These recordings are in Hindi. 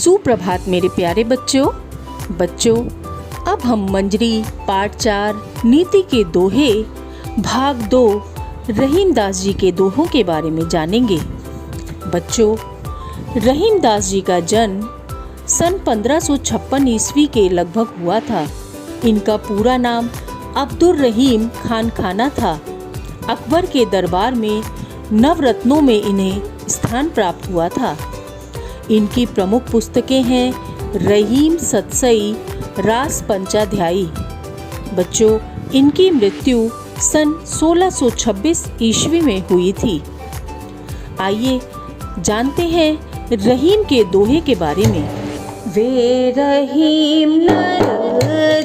सुप्रभात मेरे प्यारे बच्चों, अब हम मंजरी पाठ 4 नीति के दोहे भाग 2 रहीमदास जी के दोहों के बारे में जानेंगे। बच्चों, रहीमदास जी का जन्म सन 1556 ईस्वी के लगभग हुआ था। इनका पूरा नाम अब्दुल रहीम खान खाना था। अकबर के दरबार में नवरत्नों में इन्हें स्थान प्राप्त हुआ था। इनकी प्रमुख पुस्तकें हैं रहीम सतसई, रास पंचाध्यायी। बच्चों, इनकी मृत्यु सन 1626 ईस्वी में हुई थी। आइए जानते हैं रहीम के दोहे के बारे में। वे रहीम नर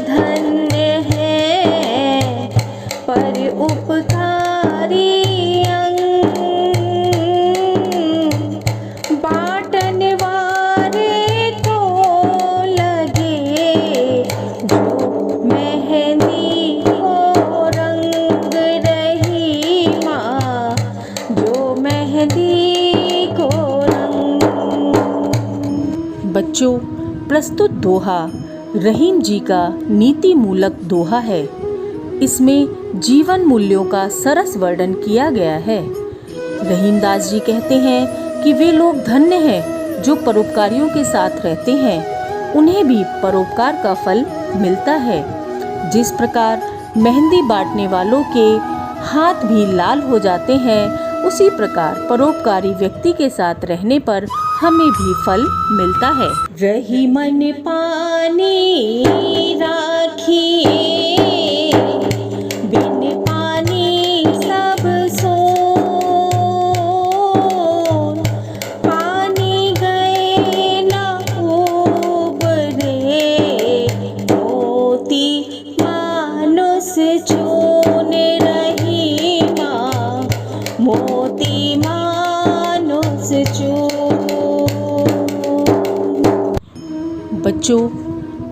धन्य है, पर उपकारी अंग, बाटन वारे को लगे, जो मेहंदी को रंग रहीमा, जो मेहंदी को रंग। बच्चों, प्रस्तुत दोहा रहीम जी का नीति मूलक दोहा है। इसमें जीवन मूल्यों का सरस वर्णन किया गया है। रहीमदास जी कहते हैं कि वे लोग धन्य हैं जो परोपकारियों के साथ रहते हैं, उन्हें भी परोपकार का फल मिलता है। जिस प्रकार मेहंदी बांटने वालों के हाथ भी लाल हो जाते हैं, उसी प्रकार परोपकारी व्यक्ति के साथ रहने पर हमें भी फल मिलता है। रहीमन पानी राखिए, बिन पानी सब सोन, पानी गए न उबरे, मोती मानुष चून रहीमा, मोती मानुष चून। बच्चों,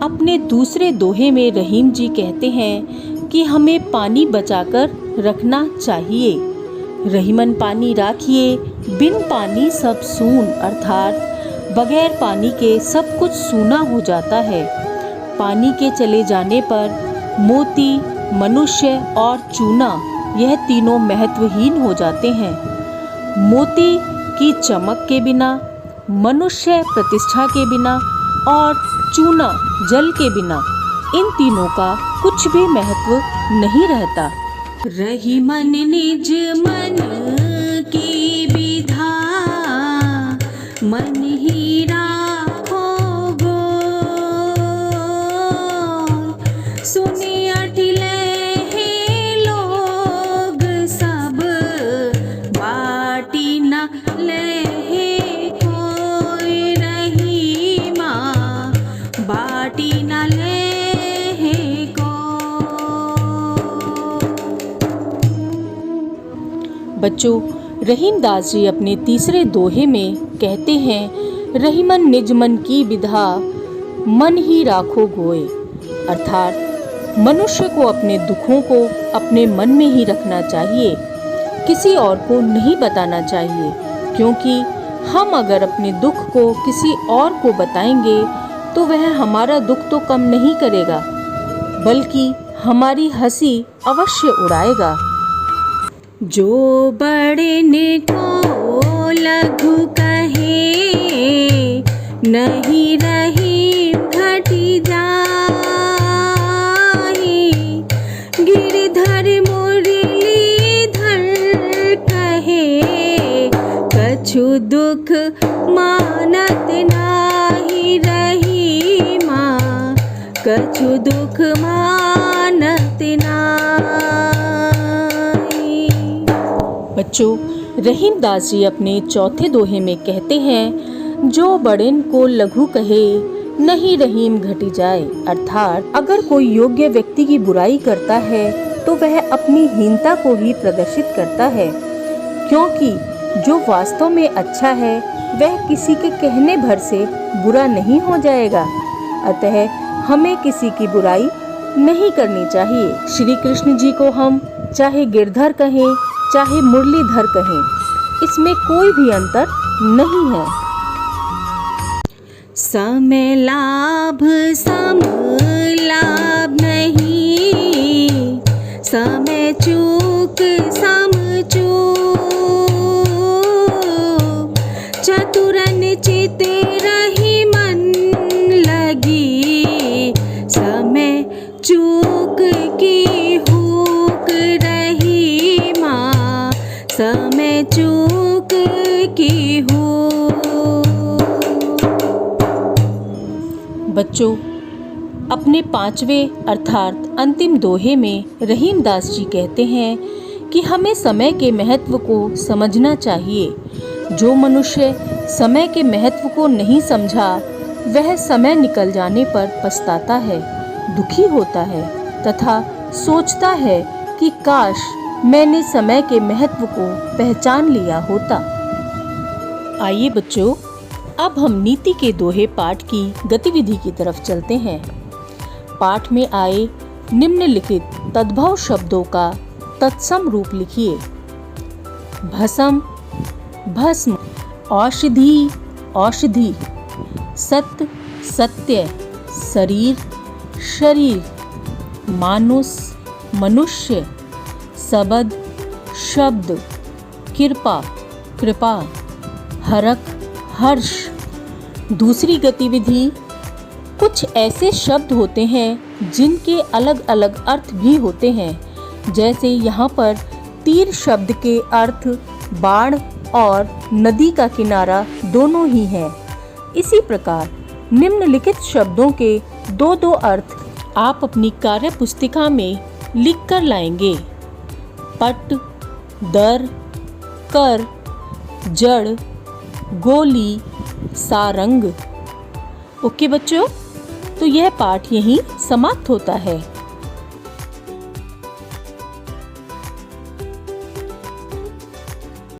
अपने दूसरे दोहे में रहीम जी कहते हैं कि हमें पानी बचाकर रखना चाहिए। रहीमन पानी राखिए, बिन पानी सब सून, अर्थात बगैर पानी के सब कुछ सूना हो जाता है। पानी के चले जाने पर मोती, मनुष्य और चूना, यह तीनों महत्वहीन हो जाते हैं। मोती की चमक के बिना, मनुष्य प्रतिष्ठा के बिना और चूना जल के बिना इन तीनों का कुछ भी महत्व नहीं रहता। रहीमन निज मन की विधा, मन ही राखो गोर, सुनि अठिले हैं लोग सब, बाटी न ले कोई रहीमा, बाटी न ले को। बच्चों, रहीमदास जी अपने तीसरे दोहे में कहते हैं रहीमन निज मन की विधा, मन ही राखो गोए, अर्थात मनुष्य को अपने दुखों को अपने मन में ही रखना चाहिए, किसी और को नहीं बताना चाहिए। क्योंकि हम अगर अपने दुख को किसी और को बताएंगे तो वह हमारा दुख तो कम नहीं करेगा, बल्कि हमारी हंसी अवश्य उड़ाएगा। जो बड़े ने को लघु कहे, नहीं रहीम घटी जाए, गिरधर मुरलीधर कहे, कछु दुख मानत नाही रहीमा, कछु दुख मानत नाही। बच्चों, रहीमदास जी अपने चौथे दोहे में कहते हैं जो बड़ेन को लघु कहे, नहीं रहीम घटी जाए, अर्थात अगर कोई योग्य व्यक्ति की बुराई करता है तो वह अपनी हीनता को ही प्रदर्शित करता है। क्योंकि जो वास्तव में अच्छा है वह किसी के कहने भर से बुरा नहीं हो जाएगा। अतः हमें किसी की बुराई नहीं करनी चाहिए। श्री कृष्ण जी को हम चाहे गिरधर कहें चाहे मुरलीधर कहें, इसमें कोई भी अंतर नहीं है। समय लाभ सम लाभ नहीं, समय चूक सम चूक। चतुरन चित रही मन लगी, समय चूक की हुक रही माँ, समय चूक की हुक। बच्चों, अपने 5वें अर्थात अंतिम दोहे में रहीमदास जी कहते हैं कि हमें समय के महत्व को समझना चाहिए। जो मनुष्य समय के महत्व को नहीं समझा, वह समय निकल जाने पर पछताता है, दुखी होता है तथा सोचता है कि काश मैंने समय के महत्व को पहचान लिया होता। आइए बच्चों, अब हम नीति के दोहे पाठ की गतिविधि की तरफ चलते हैं। पाठ में आए निम्नलिखित तद्भव शब्दों का तत्सम रूप लिखिए। भस्म भस्म, औषधि औषधि, सत्य सत्य, शरीर शरीर, मानुष मनुष्य, सबद शब्द, कृपा कृपा, हरख हर्ष। दूसरी गतिविधि, कुछ ऐसे शब्द होते हैं जिनके अलग अलग अर्थ भी होते हैं, जैसे यहाँ पर तीर शब्द के अर्थ बाढ़ और नदी का किनारा दोनों ही हैं। इसी प्रकार निम्नलिखित शब्दों के दो दो अर्थ आप अपनी कार्य पुस्तिका में लिख कर लाएंगे। पट, दर, कर, जड़, गोली, सारंग। ओके बच्चों, तो यह पाठ यहीं समाप्त होता है।